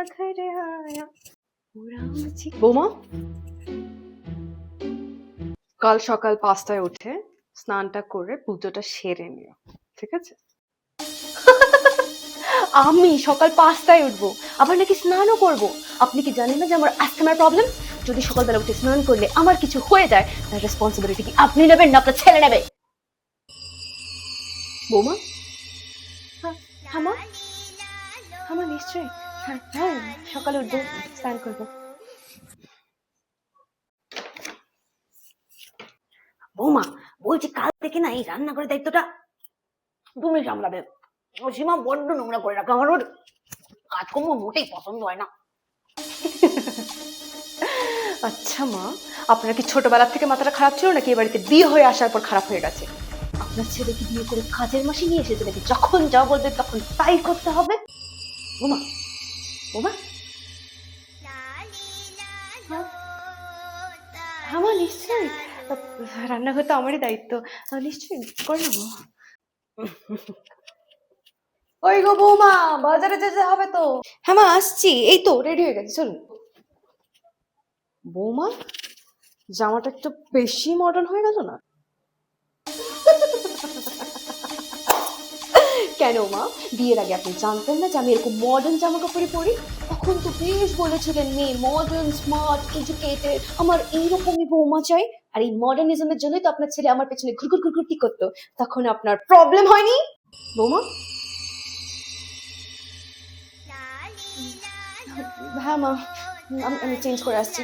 घर आया पूरा मुझे। বৌমা, কাল সকাল 5টায় উঠে স্নানটা করে পুজোটা সেরে নিও, ঠিক আছে? আমি সকাল 5টায় উঠবো, আবার নাকি স্নানও করব? আপনি কি জানেন না যে আমার অ্যাস্থমার প্রবলেম? যদি সকালবেলা উঠে স্নান করলে আমার কিছু হয়ে যায়, তার রেসপন্সিবিলিটি কি আপনি নেবেন না আপনার ছেলে নেবে? বৌমা, হ্যাঁ হ্যাঁ মা, হ্যাঁ মা নিশ্চয়ই, হ্যাঁ হ্যাঁ সকালে উঠবো, স্নান করবো। বৌমা বলছি, কাল থেকে না এই রান্নাঘরের দায়িত্বটা তুমি সামলাবে। সীমা বড্ড নোংরা করে রাখা, আমার ওর কাজকর্ম মোটেই পছন্দ হয় না। আচ্ছা মা, আপনার কি ছোটবেলা থেকে মাথাটা খারাপ ছিল নাকি এ বাড়িতে বিয়ে হয়ে আসার পর খারাপ হয়ে গেছে? আপনার ছেলে কি বিয়ে করে কাজের মাসে নিয়ে এসেছে নাকি যখন যা বলবে তখন তাই করতে হবে? বৌমা, বৌমা, আমার নিশ্চয়ই, রান্নাঘর তো আমারই দায়িত্ব, নিশ্চয়ই করে নেবো। ওই গো বৌমা, বাজারে যেতে হবে তো। হ্যাঁ মা আসছি, এই তো রেডি হয়ে গেছে, চলুন। বৌমা, জামাটা একটু বেশি মডার্ন হয়ে গেল না? কেন মা, বিয়ের আগে আপনি জানতেন না যে আমি এরকম মডার্ন জামা কাপড়ই পরি? তখন তো বেশ বলেছিলেন মেয়ে মডার্ন, স্মার্ট, এডুকেটেড, আমার এইরকমই বৌমা চাই। আর এই মডার্নিজমের জন্যই তো আপনার ছেলে আমার পেছনে ঘুরঘুর ঘুরঘুর কি করতো, তখন আপনার প্রবলেম হয়নি? বৌমা, হ্যাঁ মা, আমি চেঞ্জ করে আসছি।